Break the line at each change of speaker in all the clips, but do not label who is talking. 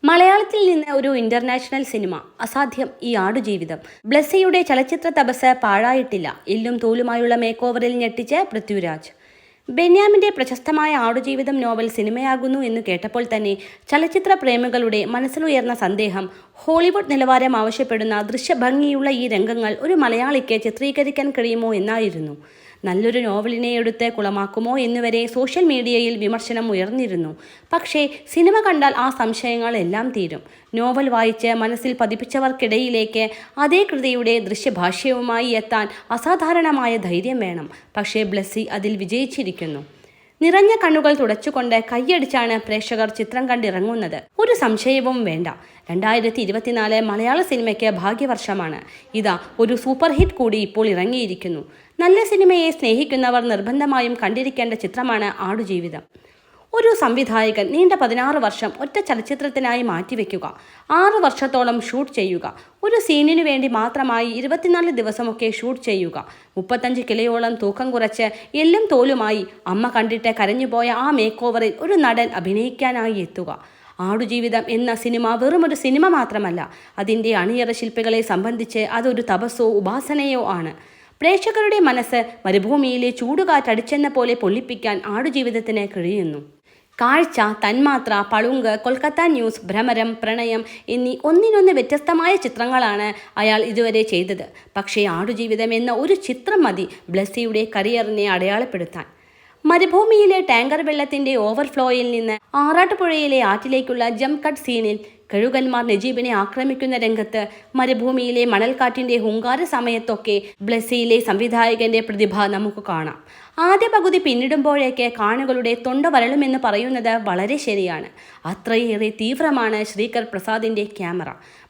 മലയാളത്തിൽ നിന്ന് ഒരു ഇന്റർനാഷണൽ സിനിമ അസാധ്യം ഈ ആടുജീവിതം. ബ്ലെസ്സിയുടെ ചലച്ചിത്ര തപസ് പാഴായിട്ടില്ല. എല്ലും തോലുമായുള്ള മേക്ക് ഓവറിൽ ഞെട്ടിച്ച് പൃഥ്വിരാജ്. ബെന്യാമിന്റെ പ്രശസ്തമായ ആടുജീവിതം നോവൽ സിനിമയാകുന്നു എന്ന് കേട്ടപ്പോൾ തന്നെ ചലച്ചിത്ര പ്രേമികളുടെ മനസ്സിലുയർന്ന സന്ദേഹം ഹോളിവുഡ് നിലവാരം ആവശ്യപ്പെടുന്ന ദൃശ്യഭംഗിയുള്ള ഈ രംഗങ്ങൾ ഒരു മലയാളിക്ക് ചിത്രീകരിക്കാൻ കഴിയുമോ എന്നായിരുന്നു. നല്ലൊരു നോവലിനെ എടുത്ത് കുളമാക്കുമോ എന്നുവരെ സോഷ്യൽ മീഡിയയിൽ വിമർശനം ഉയർന്നിരുന്നു. പക്ഷേ സിനിമ കണ്ടാൽ ആ സംശയങ്ങൾ എല്ലാം തീരും. നോവൽ വായിച്ച് മനസ്സിൽ പതിപ്പിച്ചവർക്കിടയിലേക്ക് അതേ കൃതിയുടെ ദൃശ്യഭാഷ്യവുമായി എത്താൻ അസാധാരണമായ ധൈര്യം വേണം. പക്ഷേ ബ്ലെസ്സി അതിൽ വിജയിച്ചിരിക്കുന്നു. നിറഞ്ഞ കണ്ണുകൾ തുടച്ചുകൊണ്ട് കൈയടിച്ചാണ് പ്രേക്ഷകർ ചിത്രം കണ്ടിറങ്ങുന്നത്. ഒരു സംശയവും വേണ്ട. 2024 മലയാള സിനിമയ്ക്ക് ഭാഗ്യവർഷമാണ്. ഇതാ ഒരു സൂപ്പർ ഹിറ്റ് കൂടി ഇപ്പോൾ ഇറങ്ങിയിരിക്കുന്നു. നല്ല സിനിമയെ സ്നേഹിക്കുന്നവർ നിർബന്ധമായും കണ്ടിരിക്കേണ്ട ചിത്രമാണ് ആടുജീവിതം. ഒരു സംവിധായകൻ നീണ്ട 16 വർഷം ഒറ്റ ചലച്ചിത്രത്തിനായി മാറ്റിവെക്കുക, 6 വർഷത്തോളം ഷൂട്ട് ചെയ്യുക, ഒരു സീനിനു വേണ്ടി മാത്രമായി 24 ദിവസമൊക്കെ ഷൂട്ട് ചെയ്യുക, 35 കിലോയോളം തൂക്കം കുറച്ച് എല്ലും തോലുമായി അമ്മ കണ്ടിട്ട് കരഞ്ഞുപോയ ആ മേക്ക് ഓവറിൽ ഒരു നടൻ അഭിനയിക്കാനായി എത്തുക. ആടുജീവിതം എന്ന സിനിമ വെറുമൊരു സിനിമ മാത്രമല്ല, അതിൻ്റെ അണിയറ ശില്പികളെ സംബന്ധിച്ച് അതൊരു തപസ്സോ ഉപാസനയോ ആണ്. പ്രേക്ഷകരുടെ മനസ്സ് മരുഭൂമിയിലെ ചൂടുകാറ്റടിച്ചെന്ന പോലെ പൊള്ളിപ്പിക്കാൻ ആടുജീവിതത്തിന് കഴിയുന്നു. കാഴ്ച, തന്മാത്ര, പളുങ്ക്, കൊൽക്കത്ത ന്യൂസ്, ഭ്രമരം, പ്രണയം എന്നീ ഒന്നിനൊന്ന് വ്യത്യസ്തമായ ചിത്രങ്ങളാണ് അയാൾ ഇതുവരെ ചെയ്തത്. പക്ഷേ ആടുജീവിതം എന്ന ഒരു ചിത്രം മതി ബ്ലെസ്സിയുടെ കരിയറിനെ അടയാളപ്പെടുത്താൻ. മരുഭൂമിയിലെ ടാങ്കർ വെള്ളത്തിൻ്റെ ഓവർഫ്ലോയിൽ നിന്ന് ആറാട്ടുപുഴയിലെ ആറ്റിലേക്കുള്ള ജംപ് കട്ട് സീനിൽ കഴുകന്മാർ നജീബിനെ ആക്രമിക്കുന്ന രംഗത്ത്, മരുഭൂമിയിലെ മണൽക്കാറ്റിൻ്റെ ഹുങ്കാര സമയത്തൊക്കെ ബ്ലെസ്സിയിലെ സംവിധായകൻ്റെ പ്രതിഭ നമുക്ക് കാണാം. ആദ്യ പകുതി പിന്നിടുമ്പോഴേക്ക് കാണികളുടെ തൊണ്ട വരളുമെന്ന് പറയുന്നത് വളരെ ശരിയാണ്. അത്രയേറെ തീവ്രമാണ് ശ്രീകർ പ്രസാദിൻ്റെ ക്യാമറ.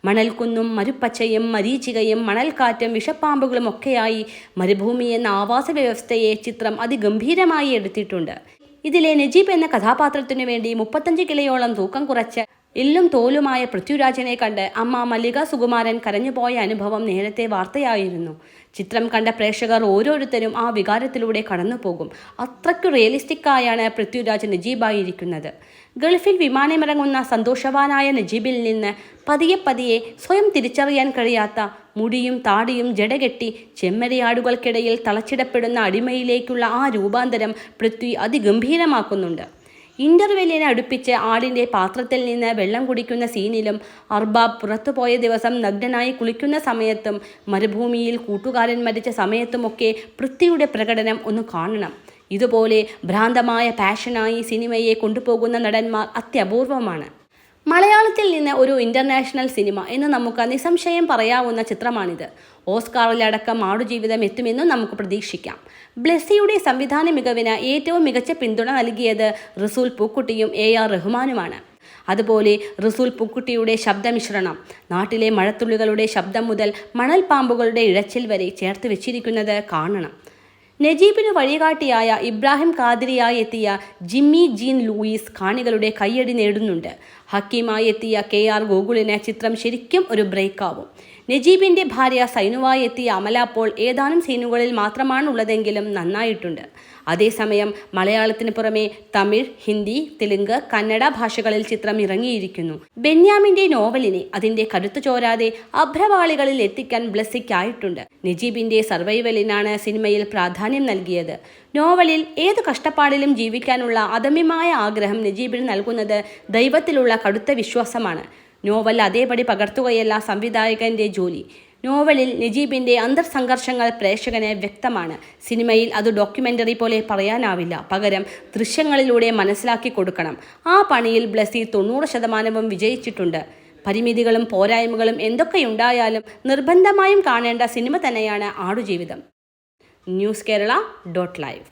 മണൽക്കുന്നും മരുപ്പച്ചയും മരീചികയും മണൽക്കാറ്റും വിഷപ്പാമ്പുകളും ഒക്കെയായി മരുഭൂമി എന്ന ആവാസ വ്യവസ്ഥയെ ചിത്രം അതിഗംഭീരമായി എടുത്തിട്ടുണ്ട്. ഇതിലെ നജീബ് എന്ന കഥാപാത്രത്തിനു വേണ്ടി 35 കിലോയോളം തൂക്കം കുറച്ച് എല്ലും തോലുമായ പൃഥ്വിരാജിനെ കണ്ട് അമ്മ മല്ലിക സുകുമാരൻ കരഞ്ഞുപോയ അനുഭവം നേരത്തെ വാർത്തയായിരുന്നു. ചിത്രം കണ്ട പ്രേക്ഷകർ ഓരോരുത്തരും ആ വികാരത്തിലൂടെ കടന്നുപോകും. അത്രയ്ക്കു റിയലിസ്റ്റിക്കായാണ് പൃഥ്വിരാജ് നജീബായിരിക്കുന്നത്. ഗൾഫിൽ വിമാനമിറങ്ങുന്ന സന്തോഷവാനായ നജീബിൽ നിന്ന് പതിയെ പതിയെ സ്വയം തിരിച്ചറിയാൻ കഴിയാത്ത മുടിയും താടിയും ജടകെട്ടി ചെമ്മരിയാടുകൾക്കിടയിൽ തളച്ചിടപ്പെടുന്ന അടിമയിലേക്കുള്ള ആ രൂപാന്തരം പൃഥ്വി അതിഗംഭീരമാക്കുന്നുണ്ട്. ഇൻ്റർവെല്ലിനെ അടുപ്പിച്ച് ആടിൻ്റെ പാത്രത്തിൽ നിന്ന് വെള്ളം കുടിക്കുന്ന സീനിലും, അർബാബ് പുറത്തുപോയ ദിവസം നഗ്നനായി കുളിക്കുന്ന സമയത്തും, മരുഭൂമിയിൽ കൂട്ടുകാരൻ മരിച്ച സമയത്തുമൊക്കെ പൃഥ്വിയുടെ പ്രകടനം ഒന്ന് കാണണം. ഇതുപോലെ ഭ്രാന്തമായ പാഷനായി സിനിമയെ കൊണ്ടുപോകുന്ന നടന്മാർ അത്യപൂർവമാണ്. മലയാളത്തിൽ നിന്ന് ഒരു ഇന്റർനാഷണൽ സിനിമ എന്ന് നമുക്ക് നിസ്സംശയം പറയാവുന്ന ചിത്രമാണിത്. ഓസ്കാറിലടക്കം ആടുജീവിതം എത്തുമെന്നും നമുക്ക് പ്രതീക്ഷിക്കാം. ബ്ലെസ്സിയുടെ സംവിധാന മികവിന് ഏറ്റവും മികച്ച പിന്തുണ നൽകിയത് റസൂൽ പൂക്കുട്ടിയും AR റഹ്മാനുമാണ്. അതുപോലെ റസൂൽ പൂക്കുട്ടിയുടെ ശബ്ദമിശ്രണം നാട്ടിലെ മഴത്തുള്ളികളുടെ ശബ്ദം മുതൽ മണൽപ്പാമ്പുകളുടെ ഇഴച്ചിൽ വരെ ചേർത്ത് വെച്ചിരിക്കുന്നത് കാണണം. നജീബിന് വഴികാട്ടിയായ ഇബ്രാഹിം ഖാദിരിയായി എത്തിയ ജിമ്മി ജീൻ ലൂയിസ് കാണികളുടെ കയ്യടി നേടുന്നുണ്ട്. ഹക്കീമായി എത്തിയ KR ഗോകുലിന് ചിത്രം ശരിക്കും ഒരു ബ്രേക്കാവും. നജീബിൻ്റെ ഭാര്യ സൈനുവായി എത്തിയ അമല പോൾ ഏതാനും സീനുകളിൽ മാത്രമാണുള്ളതെങ്കിലും നന്നായിട്ടുണ്ട്. അതേസമയം മലയാളത്തിന് പുറമെ തമിഴ്, ഹിന്ദി, തെലുങ്ക്, കന്നഡ ഭാഷകളിൽ ചിത്രം ഇറങ്ങിയിരിക്കുന്നു. ബെന്യാമിൻ്റെ നോവലിനെ അതിൻ്റെ കരുത്തു ചോരാതെ അഭ്രവാളികളിൽ എത്തിക്കാൻ ബ്ലെസ്സിക്കായിട്ടുണ്ട്. നജീബിൻ്റെ സർവൈവലിനാണ് സിനിമയിൽ പ്രാധാന്യം നൽകിയത്. നോവലിൽ ഏതു കഷ്ടപ്പാടിലും ജീവിക്കാനുള്ള അദമ്യമായ ആഗ്രഹം നജീബിന് നൽകുന്നത് ദൈവത്തിലുള്ള കടുത്ത വിശ്വാസമാണ്. നോവൽ അതേപടി പകർത്തുകയല്ല സംവിധായകൻ്റെ ജോലി. നോവലിൽ നജീബിൻ്റെ അന്തർസംഘർഷങ്ങൾ പ്രേക്ഷകന് വ്യക്തമാണ്. സിനിമയിൽ അത് ഡോക്യുമെൻ്ററി പോലെ പറയാനാവില്ല. പകരം ദൃശ്യങ്ങളിലൂടെ മനസ്സിലാക്കി കൊടുക്കണം. ആ പണിയിൽ ബ്ലെസ്സി 90% വിജയിച്ചിട്ടുണ്ട്. പരിമിതികളും പോരായ്മകളും എന്തൊക്കെയുണ്ടായാലും നിർബന്ധമായും കാണേണ്ട സിനിമ തന്നെയാണ് ആടുജീവിതം. News Kerala .live